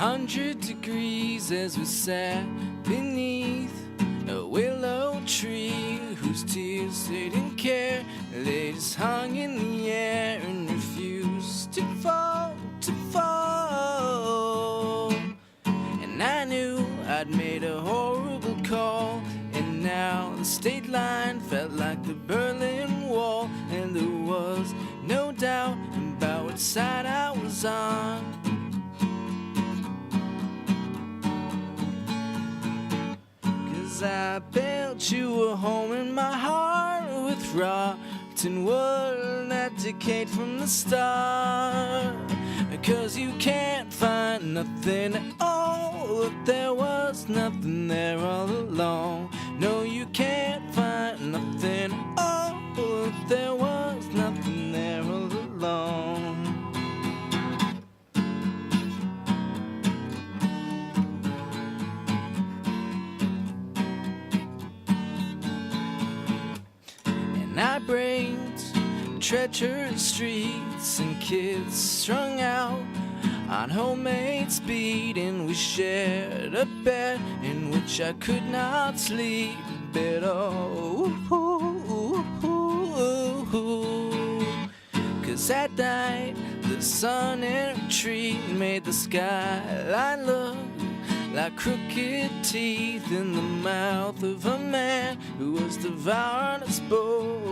100 degrees as we sat beneath a willow tree whose tears they didn't care. They just hung in the air and refused to fall, to fall. And I knew I'd made a horrible call, and now the state line felt like the Berlin Wall, and there was no doubt about what side I was on. 'Cause I built you a home in my heart with rotten wood that decayed from the start. 'Cause you can't find nothing at all, if there was nothing there all along. No, you can't find nothing at all, if there was nothing there all along. And I braked treacherous streets and kids strung out on homemade speed, and we shared a bed in which I could not sleep. But oh, 'cause that night the sun in retreat made the skyline look like crooked teeth in the mouth of a man who was devouring his bowl.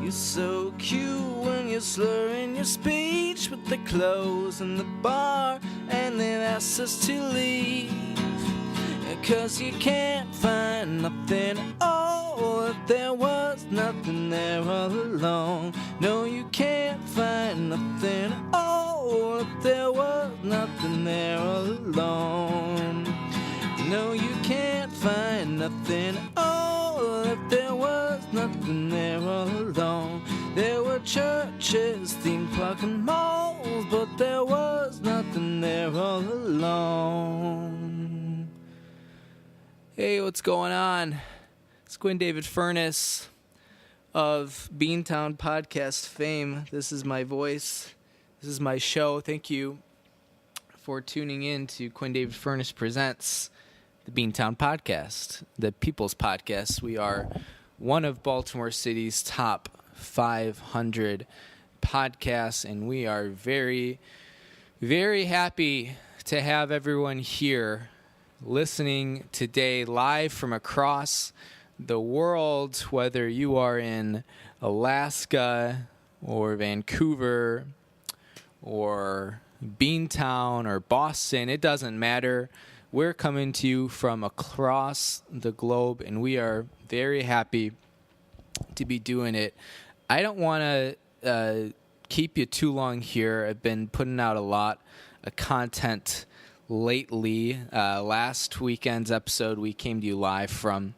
You're so cute when you're slurring your speech, but they're closing the bar and they've asked us to leave. 'Cause you can't find nothing at all, if there was nothing there all along. No, you can't find nothing at all, if there was nothing there all along. No, you can't find nothing at all, if there was nothing there all along. There were churches, theme parks, and malls, but there was nothing there all along. Hey, what's going on? It's Quinn David Furness of Beantown podcast fame. This is my voice. This is my show. Thank you for tuning in to Quinn David Furness Presents the Beantown podcast, the People's Podcast. We are one of Baltimore City's top 500 podcasts, and we are very, very happy to have everyone here listening today live from across the world, whether you are in Alaska or Vancouver or Beantown or Boston. It doesn't matter. We're coming to you from across the globe, and we are very happy to be doing it. I don't want to keep you too long here. I've been putting out a lot of content lately. Last weekend's episode, we came to you live from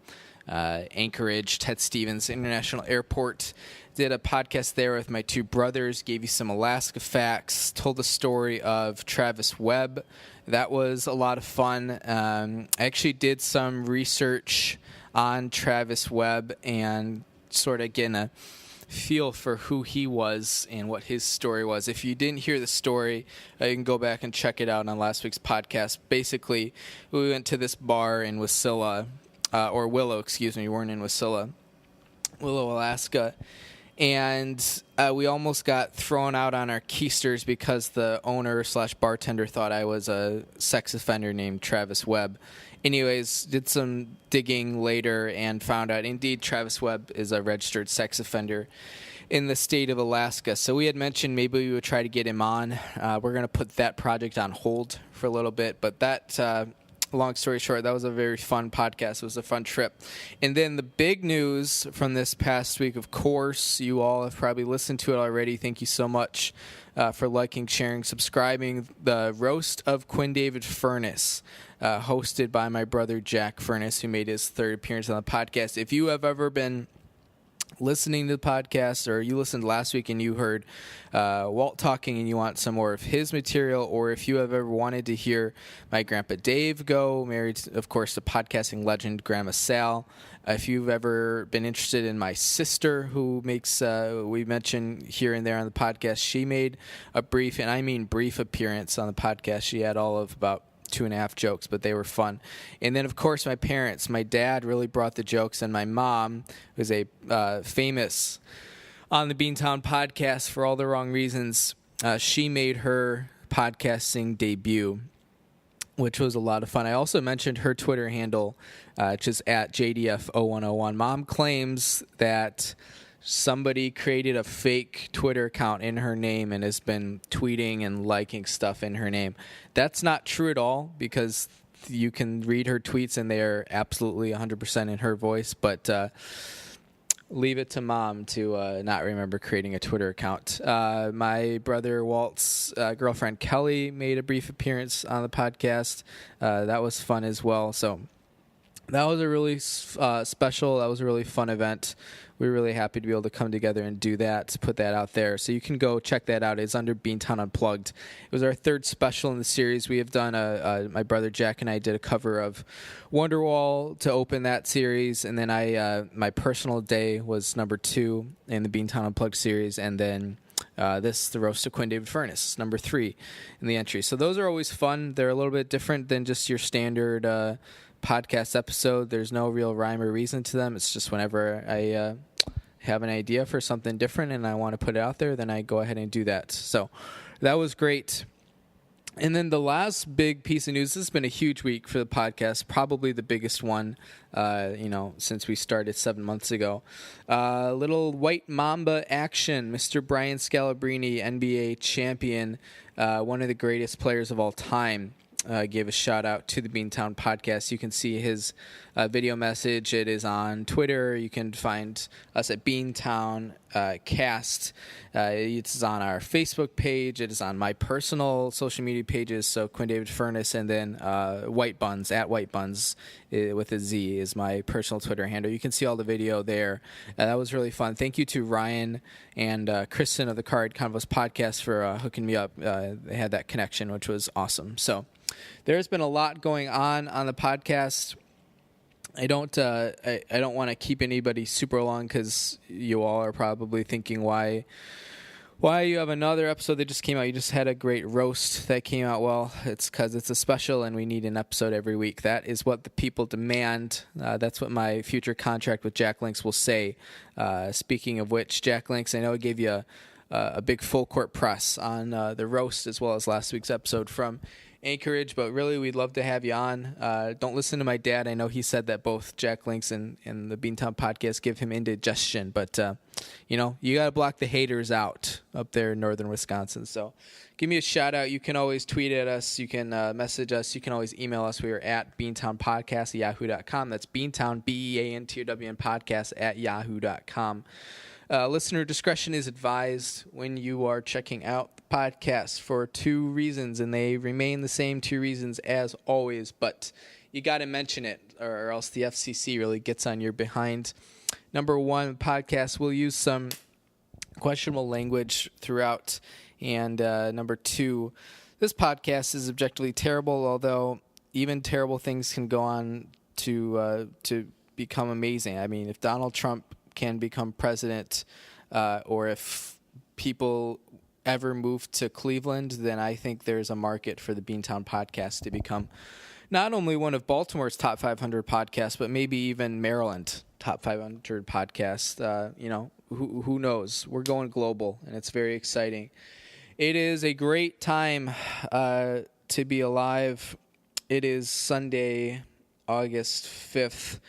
Anchorage, Ted Stevens International Airport. Did a podcast there with my two brothers, gave you some Alaska facts, told the story of Travis Webb. That was a lot of fun. I actually did some research on Travis Webb and sort of getting a feel for who he was and what his story was. If you didn't hear the story, you can go back and check it out on last week's podcast. Basically, we went to this bar in Willow, we weren't in Willow, Alaska, and we almost got thrown out on our keisters because the owner/bartender thought I was a sex offender named Travis Webb. Anyways, did some digging later and found out, indeed, Travis Webb is a registered sex offender in the state of Alaska. So we had mentioned maybe we would try to get him on. We're going to put that project on hold for a little bit. But that, long story short, that was a very fun podcast. It was a fun trip. And then the big news from this past week, of course, you all have probably listened to it already. Thank you so much for liking, sharing, subscribing. The Roast of Quinn David Furness, hosted by my brother Jack Furness, who made his third appearance on the podcast. If you have ever been listening to the podcast, or you listened last week and you heard Walt talking and you want some more of his material, or if you have ever wanted to hear my Grandpa Dave go, married, of course, to podcasting legend Grandma Sal. If you've ever been interested in my sister, who makes, we mention here and there on the podcast, she made a brief, and I mean brief, appearance on the podcast. She had all of about 2.5 jokes, but they were fun. And then, of course, my parents. My dad really brought the jokes, and my mom was a famous on the Beantown podcast for all the wrong reasons. She made her podcasting debut, which was a lot of fun. I also mentioned her Twitter handle, which is at JDF0101. Mom claims that somebody created a fake Twitter account in her name and has been tweeting and liking stuff in her name. That's not true at all, because you can read her tweets and they are absolutely 100% in her voice, but leave it to Mom to not remember creating a Twitter account. My brother Walt's girlfriend Kelly made a brief appearance on the podcast. That was fun as well. So that was a really special, that was a really fun event. We were really happy to be able to come together and do that, to put that out there. So you can go check that out. It's under Beantown Unplugged. It was our third special in the series. We have done, my brother Jack and I did a cover of Wonderwall to open that series. And then my personal day was number 2 in the Beantown Unplugged series. And then the Roast of Quinn David Furness, number 3 in the entry. So those are always fun. They're a little bit different than just your standard podcast episode. There's no real rhyme or reason to them. It's just whenever I have an idea for something different and I want to put it out there, then I go ahead and do that. So that was great. And then the last big piece of news, this has been a huge week for the podcast, probably the biggest one, since we started 7 months ago. Little White Mamba action. Mr. Brian Scalabrine, NBA champion, one of the greatest players of all time, gave a shout out to the Beantown podcast. You can see his video message. It is on Twitter. You can find us at Beantown Cast. It's on our Facebook page. It is on my personal social media pages. So Quinn David Furness, and then White Buns, at White Buns with a Z, is my personal Twitter handle. You can see all the video there. That was really fun. Thank you to Ryan and Kristen of the Card Convos podcast for hooking me up. They had that connection, which was awesome. So there's been a lot going on the podcast. I don't want to keep anybody super long, because you all are probably thinking why you have another episode that just came out. You just had a great roast that came out. Well, it's because it's a special and we need an episode every week. That is what the people demand. That's what my future contract with Jack Links will say. Speaking of which, Jack Links, I know I gave you a big full court press on the roast as well as last week's episode from Anchorage, but really we'd love to have you on. Don't listen to my dad. I know he said that both Jack Links and the Beantown podcast give him indigestion, but you got to block the haters out up there in northern Wisconsin. So give me a shout out. You can always tweet at us. You can message us. You can always email us. We are at beantownpodcast@yahoo.com. That's Beantown, BEANTOWN podcast @yahoo.com. Listener discretion is advised when you are checking out the podcast for 2 reasons, and they remain the same 2 reasons as always, but you got to mention it or else the FCC really gets on your behind. Number 1, podcast will use some questionable language throughout, and number 2, this podcast is objectively terrible, although even terrible things can go on to become amazing. I mean, if Donald Trump can become president, or if people ever move to Cleveland, then I think there's a market for the Beantown podcast to become not only one of Baltimore's top 500 podcasts, but maybe even Maryland top 500 podcasts. Who knows? We're going global, and it's very exciting. It is a great time to be alive. It is Sunday, August 5th.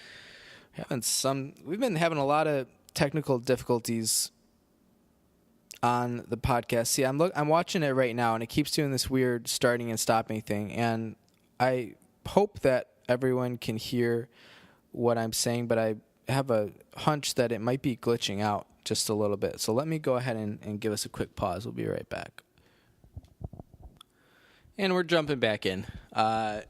We've been having a lot of technical difficulties on the podcast. See, I'm watching it right now, and it keeps doing this weird starting and stopping thing. And I hope that everyone can hear what I'm saying, but I have a hunch that it might be glitching out just a little bit. So let me go ahead and give us a quick pause. We'll be right back. And we're jumping back in. I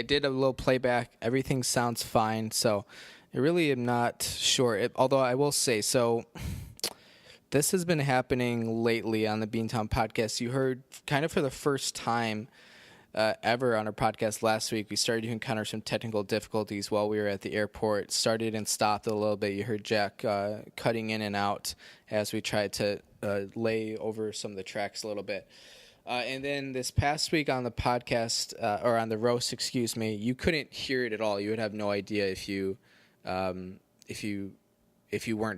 did a little playback. Everything sounds fine. So I really am not sure. Although I will say, so this has been happening lately on the Beantown podcast. You heard kind of for the first time ever on our podcast last week, we started to encounter some technical difficulties while we were at the airport. Started and stopped a little bit. You heard Jack cutting in and out as we tried to lay over some of the tracks a little bit. And then this past week on the podcast, or on the roast, excuse me, you couldn't hear it at all. You would have no idea if you weren't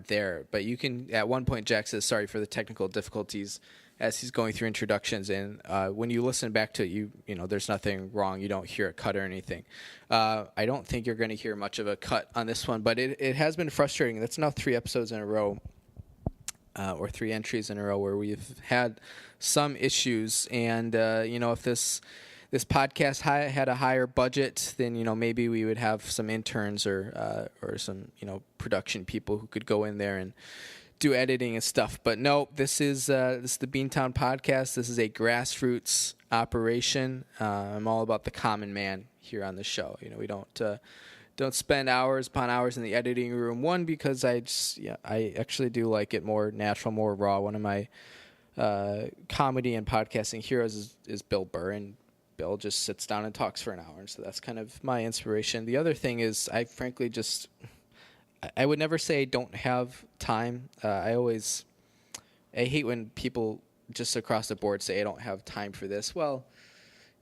there. But you can. At one point, Jack says sorry for the technical difficulties as he's going through introductions. And when you listen back to it, you know there's nothing wrong. You don't hear a cut or anything. I don't think you're going to hear much of a cut on this one, but it has been frustrating. That's now 3 episodes in a row. Or 3 entries in a row where we've had some issues, and if this podcast had a higher budget, then maybe we would have some interns or some production people who could go in there and do editing and stuff. But no, this is the Beantown podcast. This is a grassroots operation. I'm all about the common man here on the show. We don't spend hours upon hours in the editing room. One, because I actually do like it more natural, more raw. One of my comedy and podcasting heroes is Bill Burr, and Bill just sits down and talks for an hour, and so that's kind of my inspiration. The other thing is I frankly I would never say I don't have time. I hate when people just across the board say I don't have time for this. Well,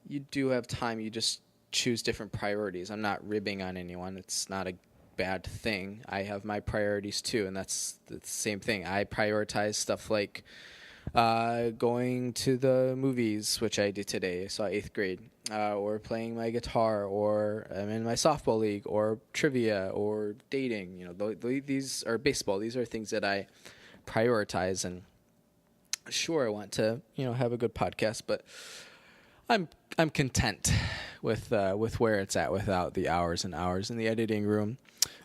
you do have time. You just choose different priorities. I'm not ribbing on anyone. It's not a bad thing. I have my priorities too, and that's the same thing. I prioritize stuff like going to the movies, which I did today. I saw 8th grade, or playing my guitar, or I'm in my softball league, or trivia, or dating. These are baseball. These are things that I prioritize, and sure, I want to have a good podcast, but I'm content with where it's at without the hours and hours in the editing room.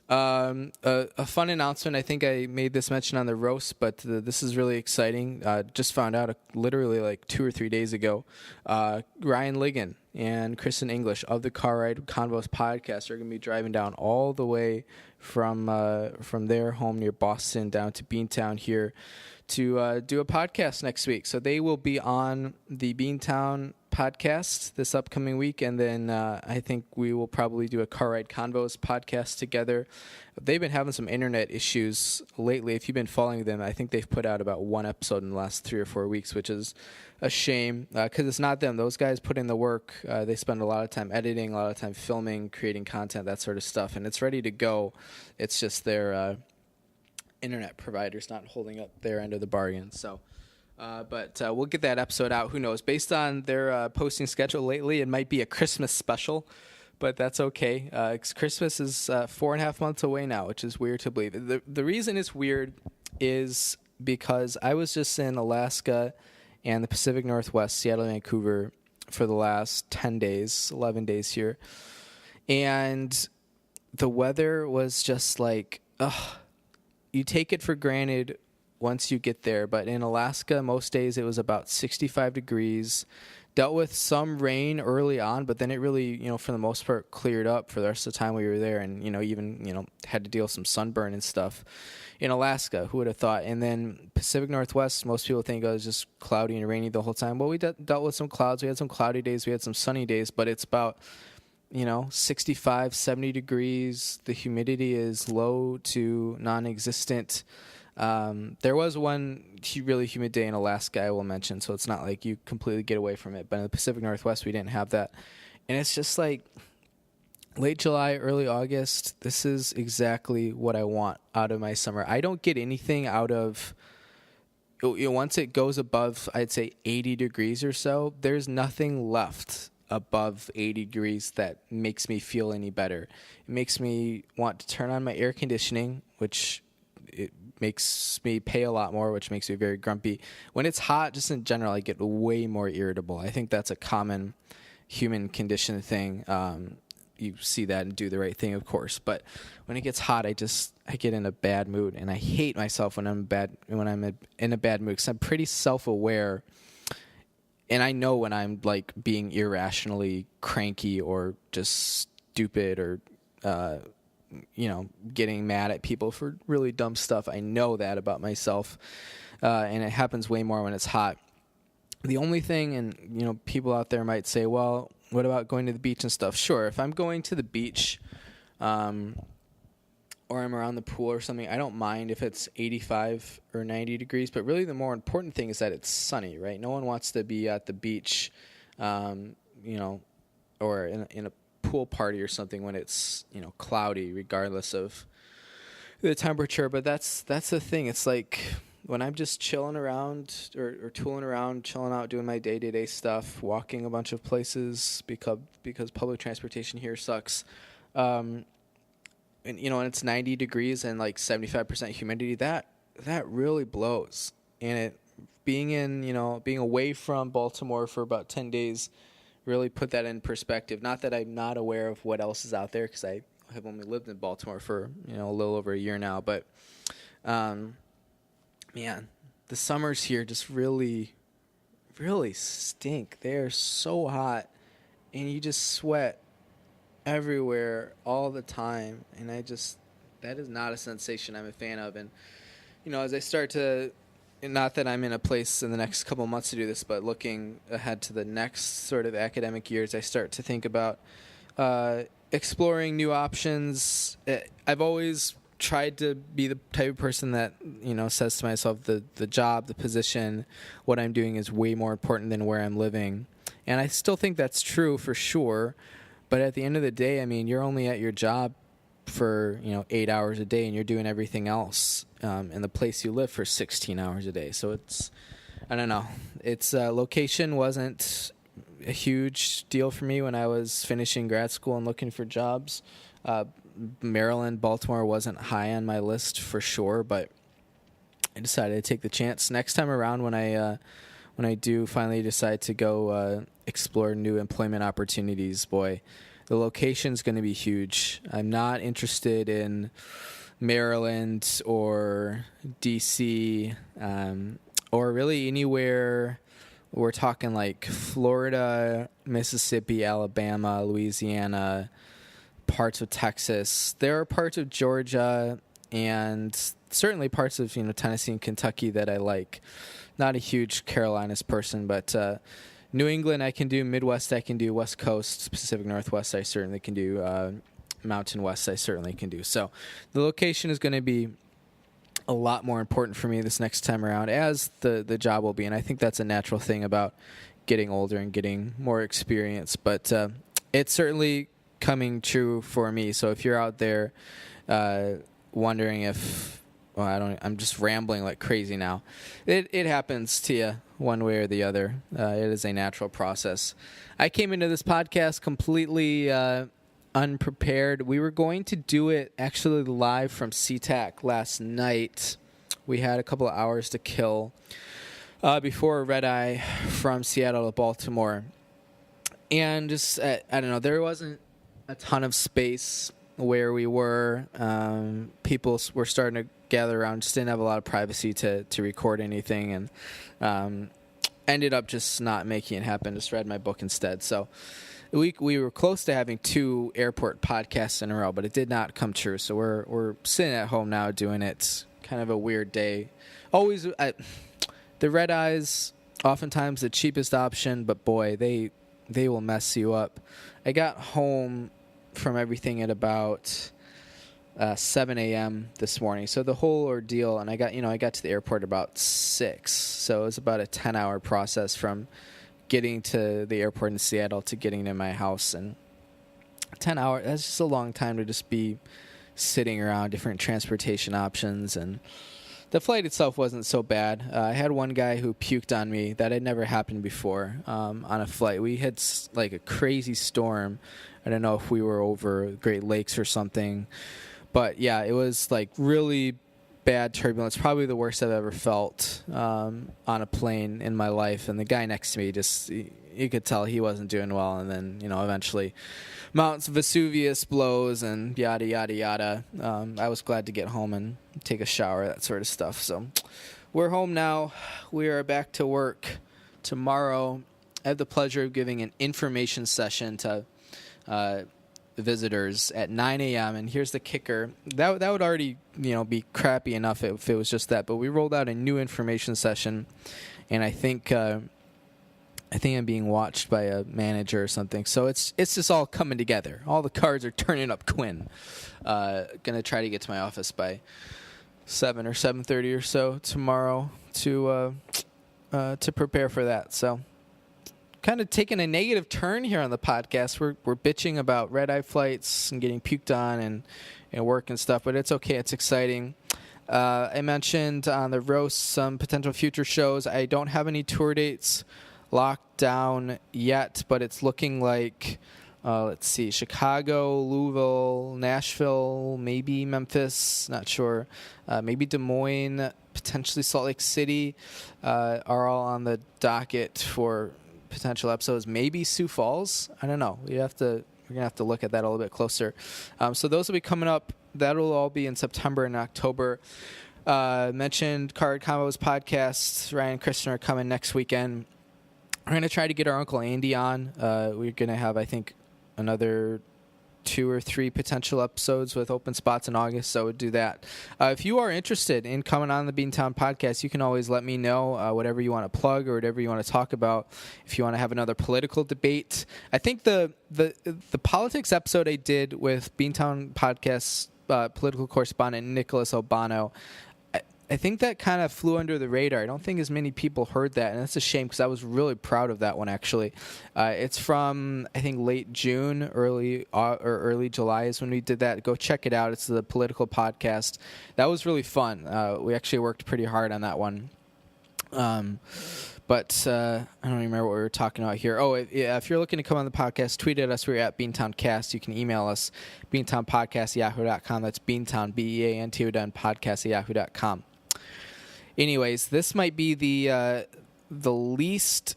A fun announcement. I think I made this mention on the roast, but this is really exciting. Just found out literally like 2 or 3 days ago. Ryan Ligon and Kristen English of the Car Ride Convos podcast are going to be driving down all the way from their home near Boston down to Beantown here to do a podcast next week. So they will be on the Beantown podcast this upcoming week, and then I think we will probably do a Car Ride Convos podcast together. They've been having some internet issues lately. If you've been following them, I think they've put out about 1 episode in the last 3 or 4 weeks, which is a shame because it's not them. Those guys put in the work. They spend a lot of time editing, a lot of time filming, creating content, that sort of stuff, and it's ready to go. It's just their internet provider's not holding up their end of the bargain. So but we'll get that episode out. Who knows? Based on their posting schedule lately, it might be a Christmas special, but that's okay. Christmas is 4.5 months away now, which is weird to believe. The reason it's weird is because I was just in Alaska and the Pacific Northwest, Seattle, Vancouver, for the last 10 days, 11 days here. And the weather was just like, you take it for granted once you get there. But in Alaska, most days it was about 65 degrees. Dealt with some rain early on, but then it really, for the most part, cleared up for the rest of the time we were there. And, even, had to deal with some sunburn and stuff in Alaska. Who would have thought? And then Pacific Northwest, most people think it was just cloudy and rainy the whole time. Well, we dealt with some clouds. We had some cloudy days. We had some sunny days, but it's about 65, 70 degrees. The humidity is low to non-existent. There was one really humid day in Alaska, I will mention, so it's not like you completely get away from it. But in the Pacific Northwest, we didn't have that. And it's just like late July, early August, this is exactly what I want out of my summer. I don't get anything out of, once it goes above, I'd say 80 degrees or so, there's nothing left above 80 degrees that makes me feel any better. It makes me want to turn on my air conditioning, which it makes me pay a lot more, which makes me very grumpy. When it's hot, just in general, I get way more irritable. I think that's a common human condition thing. You see that and do the right thing, of course. But when it gets hot, I get in a bad mood, and I hate myself when I'm in a bad mood because I'm pretty self-aware. And I know when I'm like being irrationally cranky or just stupid or getting mad at people for really dumb stuff. I know that about myself, and it happens way more when it's hot. The only thing, and people out there might say, well, what about going to the beach and stuff? Sure, if I'm going to the beach, or I'm around the pool or something, I don't mind if it's 85 or 90 degrees, but really the more important thing is that it's sunny, right? No one wants to be at the beach, or in a pool party or something when it's, cloudy, regardless of the temperature. But that's the thing. It's like when I'm just chilling around or tooling around, chilling out, doing my day-to-day stuff, walking a bunch of places because public transportation here sucks, and it's 90 degrees and like 75% humidity, that really blows. And being away from Baltimore for about 10 days really put that in perspective. Not that I'm not aware of what else is out there, because I have only lived in Baltimore for, a little over a year now. But, man, the summers here just really, really stink. They're so hot, and you just sweat everywhere all the time, and that is not a sensation I'm a fan of. And as I start to, not that I'm in a place in the next couple of months to do this, but looking ahead to the next sort of academic years, I start to think about exploring new options. I've always tried to be the type of person that says to myself, the job, the position, what I'm doing is way more important than where I'm living, and I still think that's true for sure. But at the end of the day, you're only at your job for, 8 hours a day, and you're doing everything else in the place you live for 16 hours a day. So I don't know. Location wasn't a huge deal for me when I was finishing grad school and looking for jobs. Maryland, Baltimore wasn't high on my list for sure, but I decided to take the chance. Next time around, when I do finally decide to go explore new employment opportunities, boy, the location's going to be huge. I'm not interested in Maryland or D.C. Or really anywhere. We're talking like Florida, Mississippi, Alabama, Louisiana, parts of Texas. There are parts of Georgia and certainly parts of Tennessee and Kentucky that I like. Not a huge Carolinas person, but New England I can do, Midwest I can do, West Coast, Pacific Northwest I certainly can do, Mountain West I certainly can do. So the location is going to be a lot more important for me this next time around, as the job will be. And I think that's a natural thing about getting older and getting more experience. But it's certainly coming true for me. So if you're out there wondering if, I'm just rambling like crazy now. It happens to you one way or the other. It is a natural process. I came into this podcast completely unprepared. We were going to do it actually live from SeaTac last night. We had a couple of hours to kill before a red eye from Seattle to Baltimore. And just, I don't know, there wasn't a ton of space where we were. People were starting to gather around, just didn't have a lot of privacy to record anything, and ended up just not making it happen. Just read my book instead. So we were close to having 2 airport podcasts in a row, but it did not come true. So we're sitting at home now doing it. Kind of a weird day. Always the red eyes, oftentimes the cheapest option, but boy, they will mess you up. I got home from everything at about 7 a.m. this morning. So the whole ordeal, and I got to the airport about 6. So it was about a 10-hour process from getting to the airport in Seattle to getting to my house. And 10 hours, that's just a long time to just be sitting around different transportation options. And the flight itself wasn't so bad. I had one guy who puked on me. That had never happened before on a flight. We had like a crazy storm. I don't know if we were over Great Lakes or something. But yeah, it was like really bad turbulence. Probably the worst I've ever felt on a plane in my life. And the guy next to me, you could tell he wasn't doing well. And then, eventually Mount Vesuvius blows and yada, yada, yada. I was glad to get home and take a shower, that sort of stuff. So we're home now. We are back to work tomorrow. I have the pleasure of giving an information session to visitors at 9 a.m. And here's the kicker: that would already be crappy enough if it was just that. But we rolled out a new information session, and I think I'm being watched by a manager or something. So it's just all coming together. All the cards are turning up. Quinn, gonna try to get to my office by 7 or 7:30 or so tomorrow to prepare for that. So kind of taking a negative turn here on the podcast. We're bitching about red-eye flights and getting puked on and work and stuff, but it's okay. It's exciting. I mentioned on the roast some potential future shows. I don't have any tour dates locked down yet, but it's looking like let's see, Chicago, Louisville, Nashville, maybe Memphis, not sure, maybe Des Moines, potentially Salt Lake City are all on the docket for potential episodes. Maybe Sioux Falls, I don't know. We're gonna have to look at that a little bit closer. So those will be coming up. That'll all be in September and October. Mentioned Card Combos podcast. Ryan and Kristen are coming next weekend. We're going to try to get our Uncle Andy on. We're going to have, I think, another 2 or 3 potential episodes with open spots in August, so we'll do that. If you are interested in coming on the Beantown podcast, you can always let me know whatever you want to plug or whatever you want to talk about. If you want to have another political debate, I think the politics episode I did with Beantown podcast political correspondent Nicholas Albano, I think that kind of flew under the radar. I don't think as many people heard that, and that's a shame because I was really proud of that one, actually. It's from, I think, late June, early July is when we did that. Go check it out. It's the political podcast. That was really fun. We actually worked pretty hard on that one. But I don't remember what we were talking about here. Oh, if you're looking to come on the podcast, tweet at us. We're at BeantownCast. You can email us, beantownpodcast@yahoo.com. That's Beantown, BEANTON, podcast@yahoo.com. Anyways, this might be the least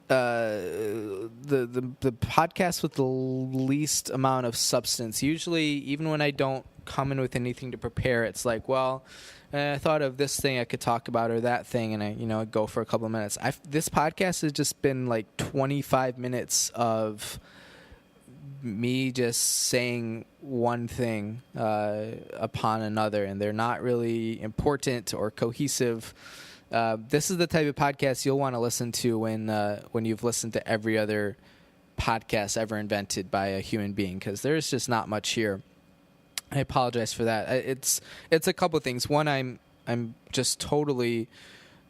the podcast with the least amount of substance. Usually, even when I don't come in with anything to prepare, it's like, well, I thought of this thing I could talk about or that thing, and I go for a couple of minutes. This podcast has just been like 25 minutes of me just saying one thing upon another, and they're not really important or cohesive. This is the type of podcast you'll want to listen to when you've listened to every other podcast ever invented by a human being, because there's just not much here. I apologize for that. It's a couple of things. One, I'm just totally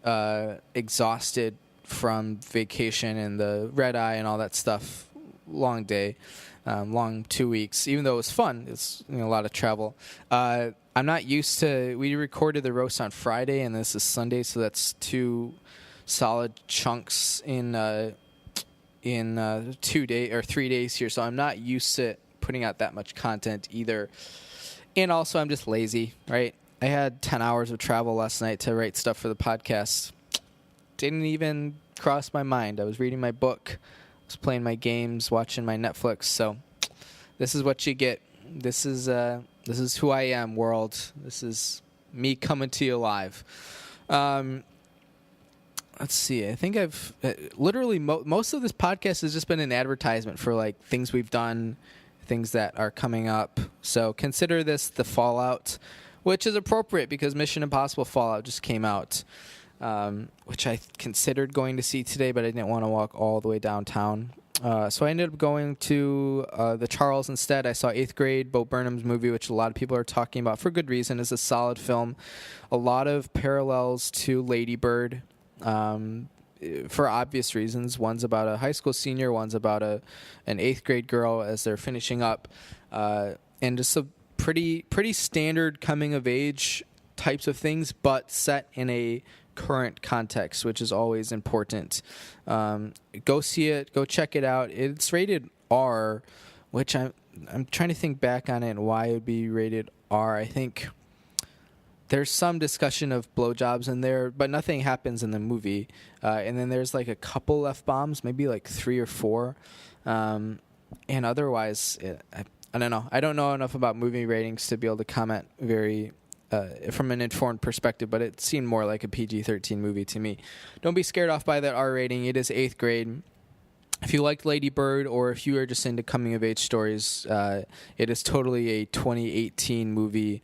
exhausted from vacation and the red eye and all that stuff. Long day, long 2 weeks. Even though it was fun, it's a lot of travel. I'm not used to. We recorded the roast on Friday, and this is Sunday, so that's 2 solid chunks in 2 days or 3 days here. So I'm not used to putting out that much content either. And also, I'm just lazy, right? I had 10 hours of travel last night to write stuff for the podcast. Didn't even cross my mind. I was reading my book, I was playing my games, watching my Netflix. So this is what you get. This is who I am, world. This is me coming to you live. Let's see. I think I've literally most of this podcast has just been an advertisement for like things we've done, things that are coming up. So consider this the Fallout, which is appropriate because Mission Impossible Fallout just came out, which I considered going to see today, but I didn't want to walk all the way downtown. So I ended up going to the Charles instead. I saw 8th Grade, Bo Burnham's movie, which a lot of people are talking about for good reason. It's a solid film. A lot of parallels to Lady Bird. For obvious reasons. One's about a high school senior, one's about an 8th grade girl as they're finishing up, and just a pretty standard coming of age types of things, but set in a current context, which is always important. Go see it, go check it out. It's rated R, which I'm trying to think back on it and why it would be rated R. I think there's some discussion of blowjobs in there, but nothing happens in the movie. And then there's like a couple F-bombs, maybe like 3 or 4. And otherwise, I don't know. I don't know enough about movie ratings to be able to comment very from an informed perspective, but it seemed more like a PG-13 movie to me. Don't be scared off by that R rating. It is 8th grade. if you liked Lady Bird, or if you are just into coming of age stories, it is totally a 2018 movie.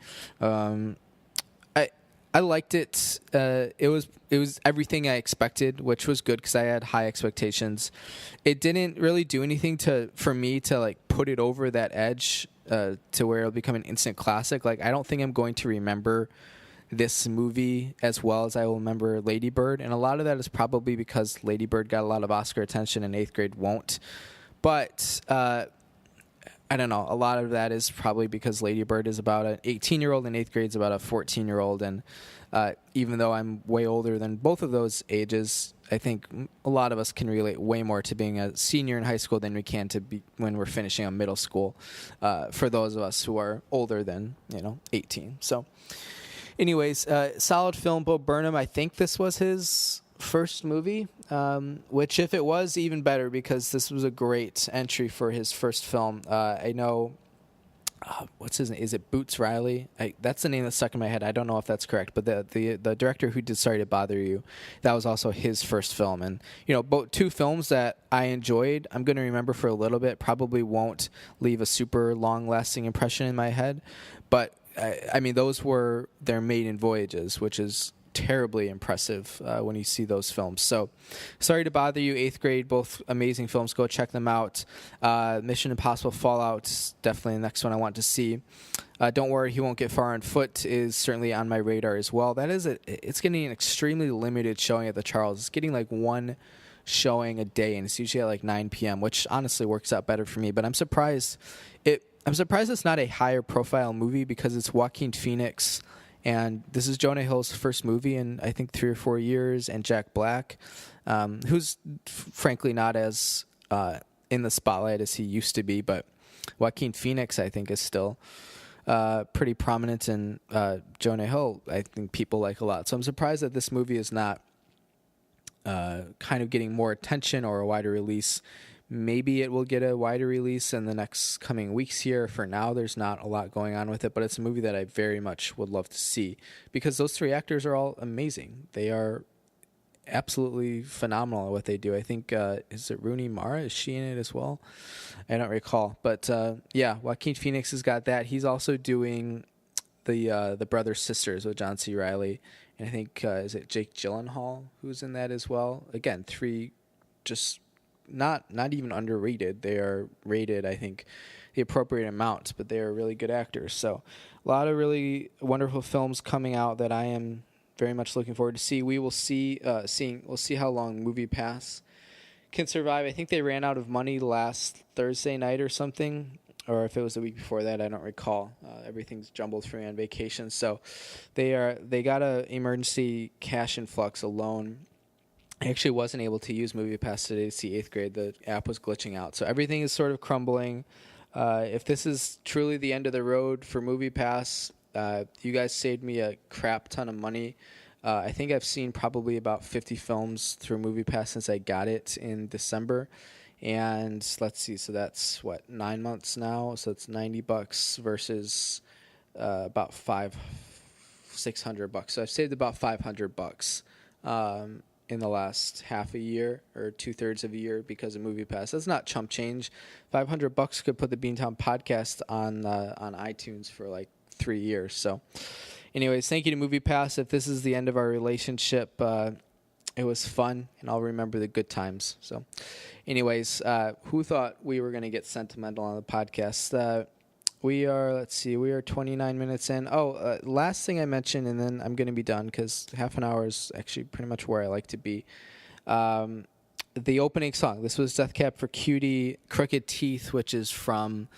I liked it. It was everything I expected, which was good because I had high expectations. It didn't really do anything for me to like put it over that edge to where it'll become an instant classic. Like I don't think I'm going to remember this movie as well as I will remember Lady Bird, and a lot of that is probably because Lady Bird got a lot of Oscar attention and Eighth Grade won't. But I don't know. A lot of that is probably because Lady Bird is about an 18-year-old and Eighth Grade is about a 14-year-old, and even though I'm way older than both of those ages, I think a lot of us can relate way more to being a senior in high school than we can to be when we're finishing on middle school. For those of us who are older than 18, so. Anyways, solid film. Bo Burnham, I think this was his first movie, which if it was, even better, because this was a great entry for his first film. I know, what's his name? Is it Boots Riley? That's the name that stuck in my head. I don't know if that's correct, but the director who did Sorry to Bother You, that was also his first film. And, both two films that I enjoyed, I'm going to remember for a little bit, probably won't leave a super long-lasting impression in my head, but I mean, those were their maiden voyages, which is terribly impressive when you see those films. So, Sorry to Bother You, Eighth Grade, both amazing films. Go check them out. Mission Impossible Fallout, definitely the next one I want to see. Don't Worry, He Won't Get Far on Foot is certainly on my radar as well. It's getting an extremely limited showing at the Charles. It's getting like one showing a day, and it's usually at like 9 p.m., which honestly works out better for me. But I'm surprised it's not a higher profile movie because it's Joaquin Phoenix, and this is Jonah Hill's first movie in I think 3 or 4 years, and Jack Black, who's frankly not as in the spotlight as he used to be, but Joaquin Phoenix I think is still pretty prominent, and Jonah Hill I think people like a lot. So I'm surprised that this movie is not kind of getting more attention or a wider release. Maybe it will get a wider release in the next coming weeks here. For now, there's not a lot going on with it, but it's a movie that I very much would love to see because those three actors are all amazing. They are absolutely phenomenal at what they do. I think, is it Rooney Mara? Is she in it as well? I don't recall. But, yeah, Joaquin Phoenix has got that. He's also doing the Brothers Sisters with John C. Reilly. And I think, is it Jake Gyllenhaal who's in that as well? Again, three just not even underrated. They are rated, I think, the appropriate amount, but they are really good actors. So a lot of really wonderful films coming out that I am very much looking forward to see. We will see we'll see how long MoviePass can survive. I think they ran out of money last Thursday night or something, or if it was the week before that, I don't recall. Everything's jumbled for me on vacation. So they got a emergency cash influx, a loan. I actually wasn't able to use MoviePass today to see Eighth Grade. The app was glitching out. So everything is sort of crumbling. If this is truly the end of the road for MoviePass, you guys saved me a crap ton of money. I think I've seen probably about 50 films through MoviePass since I got it in December. And let's see, so that's 9 months now. So it's $90 versus about $600. So I've saved about $500 in the last half a year or 2/3 of a year because of MoviePass. That's not chump change. $500 could put the Beantown podcast on iTunes for like 3 years. So, anyways, thank you to MoviePass. If this is the end of our relationship, it was fun, and I'll remember the good times. So, anyways, who thought we were going to get sentimental on the podcast? We are 29 minutes in. Last thing I mentioned, and then I'm going to be done because half an hour is actually pretty much where I like to be. The opening song, this was Death Cab for Cutie, Crooked Teeth, which is from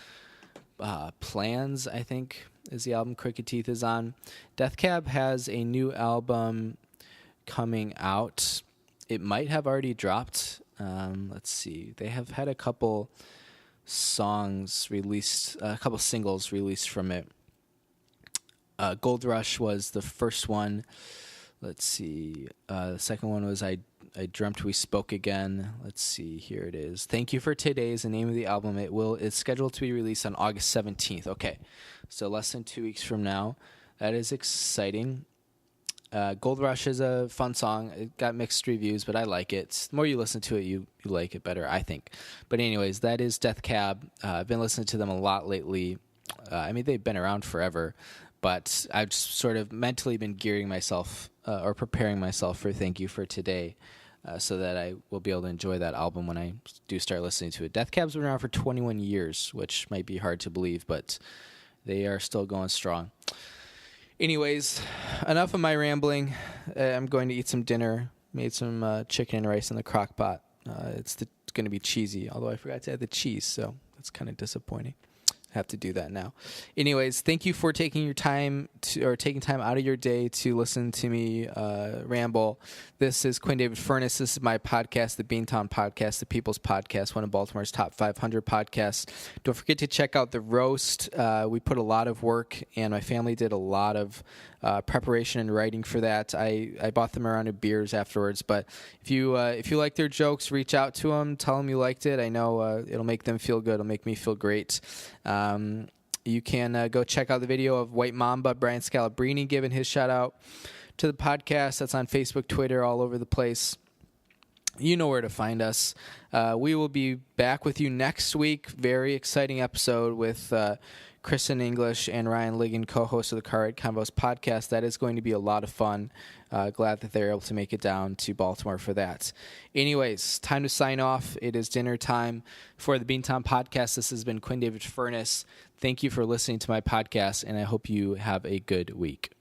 Plans, I think, is the album Crooked Teeth is on. Death Cab has a new album coming out. It might have already dropped. Let's see. They have had a couple songs released, a couple singles released from it. Gold Rush was the first one. Let's see. The second one was I Dreamt We Spoke Again. Let's see. Here it is. Thank You for Today is the name of the album. It's scheduled to be released on August 17th. Okay. So less than 2 weeks from now. That is exciting. Gold Rush is a fun song. It got mixed reviews, but I like it. The more you listen to it, you like it better, I think. But anyways, that is Death Cab. I've been listening to them a lot lately. I mean, they've been around forever, but I've just sort of mentally been gearing myself or preparing myself for Thank You for Today, so that I will be able to enjoy that album when I do start listening to it. Death Cab's been around for 21 years, which might be hard to believe, but they are still going strong. Anyways, enough of my rambling. I'm going to eat some dinner. Made some chicken and rice in the crock pot. It's going to be cheesy, although I forgot to add the cheese, so that's kind of disappointing. Have to do that now. Anyways, thank you for taking time out of your day to listen to me ramble. This is Quinn David Furness. This is my podcast, the Beantown Podcast, the People's Podcast, one of Baltimore's top 500 podcasts. Don't forget to check out the roast. We put a lot of work, and my family did a lot of preparation and writing for that. I bought them a round of beers afterwards, but if you like their jokes, reach out to them, tell them you liked it. I know it'll make them feel good. It'll make me feel great. You can go check out the video of White Mamba, Brian Scalabrine, giving his shout out to the podcast. That's on Facebook, Twitter, all over the place. You know where to find us. We will be back with you next week. Very exciting episode with Kristen English and Ryan Ligon, co-host of the Car Ride Convos podcast. That is going to be a lot of fun. Glad that they're able to make it down to Baltimore for that. Anyways, time to sign off. It is dinner time for the Beantown podcast. This has been Quinn David Furness. Thank you for listening to my podcast, and I hope you have a good week.